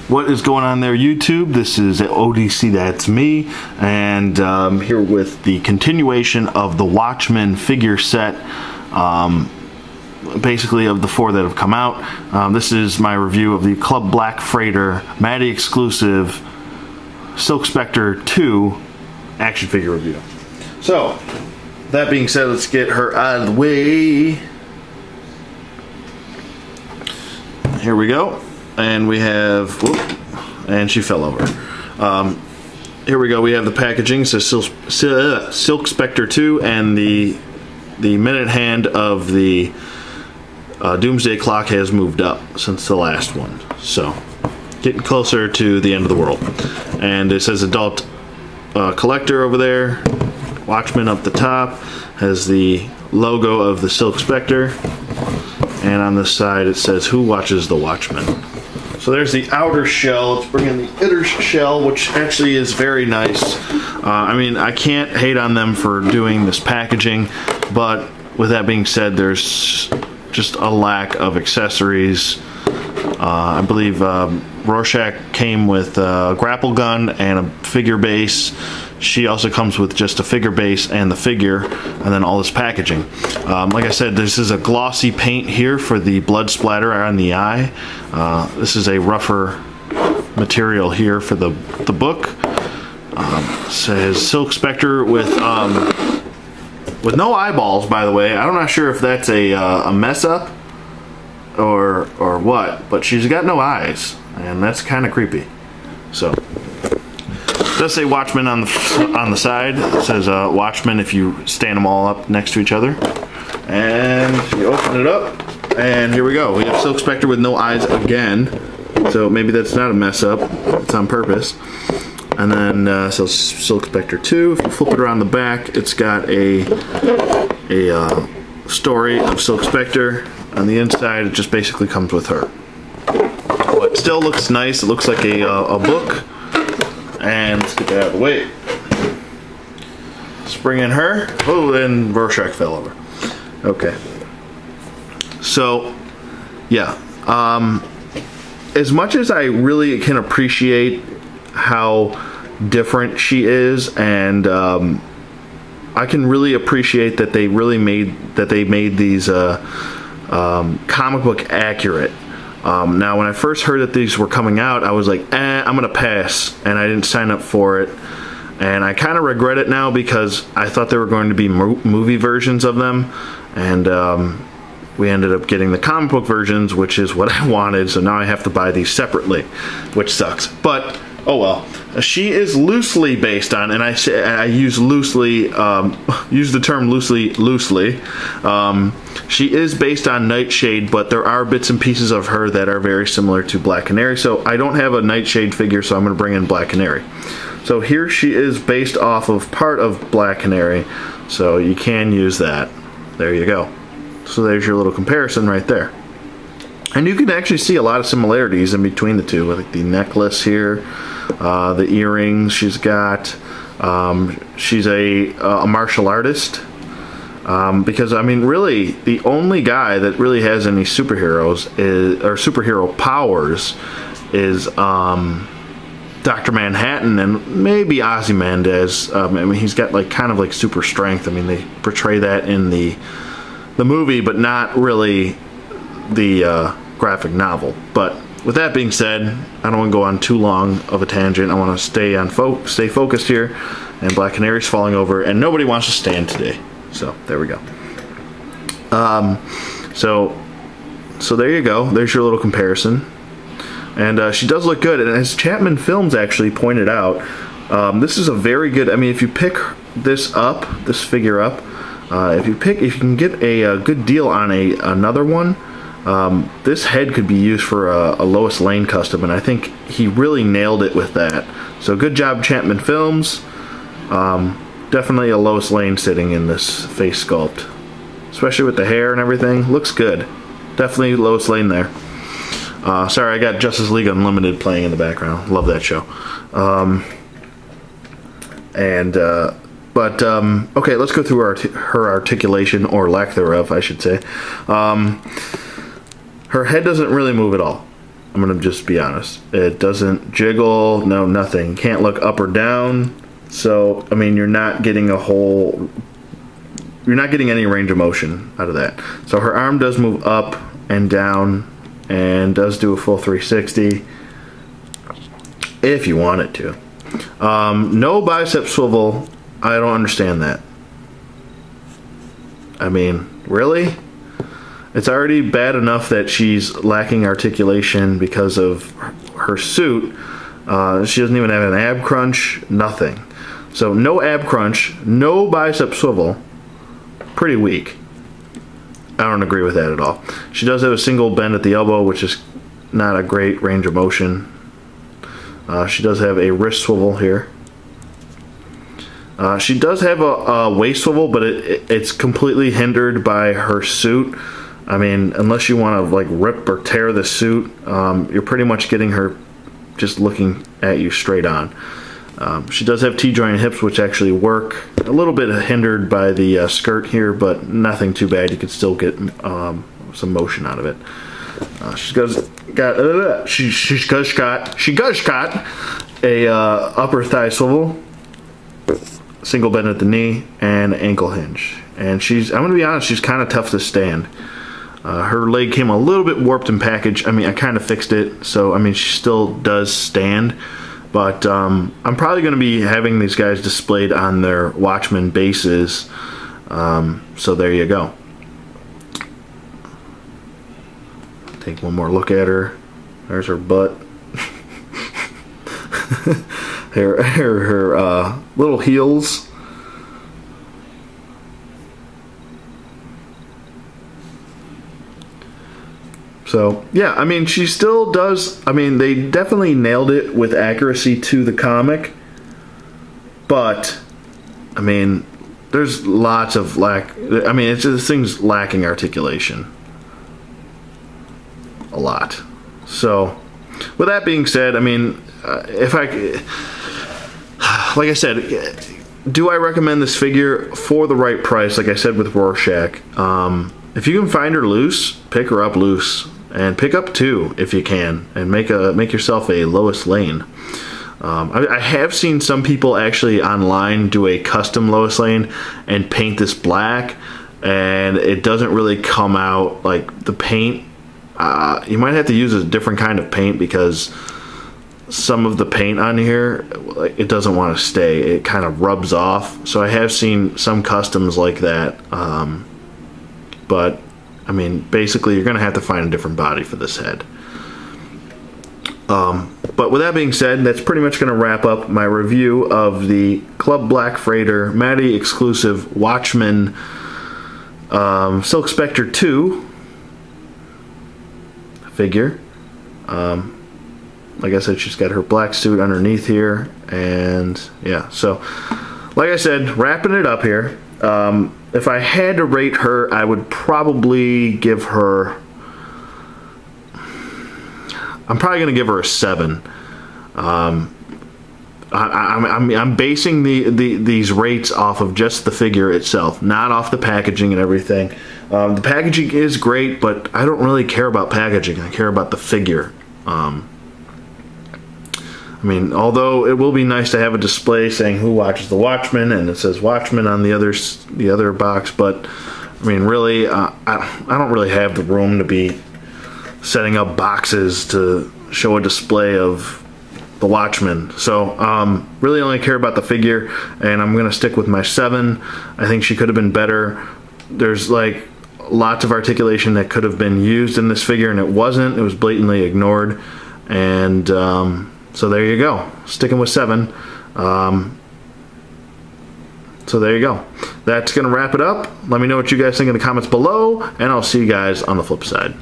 What is going on there, YouTube? This is ODC, that's me, and here with the continuation of the Watchmen figure set, basically of the 4 that have come out. This is my review of the Club Black Freighter Maddie exclusive Silk Spectre 2 action figure review. So, that being said, let's get her out of the way. Here we go. And we have, whoop, and she fell over. Here we go. We have the packaging. So Silk Spectre 2 and the minute hand of the Doomsday Clock has moved up since the last one. So getting closer to the end of the world. And it says adult collector over there. Watchmen up the top has the logo of the Silk Spectre. And on this side it says, who watches the Watchmen? So there's the outer shell. Let's bring in the inner shell, which actually is very nice. I mean, I can't hate on them for doing this packaging, but with that being said, there's just a lack of accessories. I believe Rorschach came with a grapple gun and a figure base. She also comes with just a figure base and the figure, and then all this packaging. Like I said, this is a glossy paint here for the blood splatter on the eye. This is a rougher material here for the book. It says Silk Spectre with no eyeballs, by the way. I'm not sure if that's a mess up or what, but she's got no eyes, and that's kind of creepy. So. It does say Watchmen on the side. It says Watchmen if you stand them all up next to each other. And you open it up, and here we go. We have Silk Spectre with no eyes again. So maybe that's not a mess up. It's on purpose. And then so Silk Spectre 2. If you flip it around the back, it's got a story of Silk Spectre. On the inside, it just basically comes with her. But it still looks nice. It looks like a book. And let's get that out of the way. Let's bring in her. Oh, and Rorschach fell over. Okay. So, yeah. As much as I really can appreciate how different she is, and I can really appreciate that they made these comic book accurate. Now, when I first heard that these were coming out, I was like, I'm gonna pass, and I didn't sign up for it. And I kind of regret it now because I thought there were going to be movie versions of them, and we ended up getting the comic book versions, which is what I wanted, so now I have to buy these separately, which sucks. But, oh well. She is loosely based on, and I use loosely, use the term loosely. She is based on Nightshade, but there are bits and pieces of her that are very similar to Black Canary. So I don't have a Nightshade figure, so I'm going to bring in Black Canary. So here she is based off of part of Black Canary, so you can use that. There you go. So there's your little comparison right there. And you can actually see a lot of similarities in between the two, like the necklace here, the earrings she's got. She's a martial artist. Because, I mean, really, the only guy that really has any superheroes or superhero powers is Dr. Manhattan and maybe Ozymandias. I mean, he's got like kind of like super strength. I mean, they portray that in the movie, but not really the graphic novel. But with that being said, I don't want to go on too long of a tangent. I want to stay focused here. And Black Canary's falling over, and nobody wants to stand today. So there we go. So there you go. There's your little comparison. And she does look good. And as Chapman Films actually pointed out, this is a very good. I mean, if you pick this figure up, if you can get a good deal on another one, this head could be used for a Lois Lane custom, and I think he really nailed it with that. So good job, Chapman Films. Definitely a Lois Lane sitting in this face sculpt, especially with the hair and everything. Looks good. Definitely Lois Lane there. Sorry, I got Justice League Unlimited playing in the background. Love that show. Okay, let's go through her articulation, or lack thereof, I should say. Her head doesn't really move at all. I I'm gonna just be honest. It doesn't jiggle, no nothing. Can't look up or down. So I mean, you're not getting any range of motion out of that. So her arm does move up and down and does do a full 360 if you want it to. No bicep swivel. I don't understand that. I mean, really? It's already bad enough that she's lacking articulation because of her suit. She doesn't even have an ab crunch, nothing. So no ab crunch, no bicep swivel. Pretty weak. I don't agree with that at all. She does have a single bend at the elbow, which is not a great range of motion. She does have a wrist swivel here. She does have a waist swivel, but it's completely hindered by her suit. I mean, unless you want to like rip or tear the suit, you're pretty much getting her just looking at you straight on. She does have T-joint hips, which actually work. A little bit hindered by the skirt here, but nothing too bad. You could still get some motion out of it. She's got a upper thigh swivel, single bend at the knee, and ankle hinge. And I'm gonna be honest, she's kind of tough to stand. Her leg came a little bit warped in package. I mean, I kind of fixed it, so I mean, she still does stand. But I'm probably going to be having these guys displayed on their Watchmen bases. So there you go. Take one more look at her. There's her butt. her little heels. So, yeah, I mean, she still does. I mean, they definitely nailed it with accuracy to the comic. But, I mean, there's lots of I mean, this thing's lacking articulation. A lot. So, with that being said, I mean, like I said, do I recommend this figure for the right price? Like I said with Rorschach, if you can find her loose, pick her up loose. And pick up two if you can, and make yourself a Lois Lane. I have seen some people actually online do a custom Lois Lane and paint this black, and it doesn't really come out like the paint. You might have to use a different kind of paint because some of the paint on here, it doesn't want to stay. It kind of rubs off. So I have seen some customs like that, but I mean, basically, you're going to have to find a different body for this head. But with that being said, that's pretty much going to wrap up my review of the Club Black Freighter Maddie exclusive Watchmen Silk Spectre 2 figure. Like I said, she's got her black suit underneath here. And yeah, so like I said, wrapping it up here. If I had to rate her, I would probably give her... I'm probably going to give her a 7. I'm basing these rates off of just the figure itself, not off the packaging and everything. The packaging is great, but I don't really care about packaging. I care about the figure. I mean, although it will be nice to have a display saying who watches the Watchmen, and it says Watchmen on the other box, but I mean, really, I don't really have the room to be setting up boxes to show a display of the Watchmen. So, really only care about the figure, and I'm gonna stick with my 7. I think she could have been better. There's like lots of articulation that could have been used in this figure, and it wasn't. It was blatantly ignored, and so there you go, sticking with 7. So there you go. That's going to wrap it up. Let me know what you guys think in the comments below, and I'll see you guys on the flip side.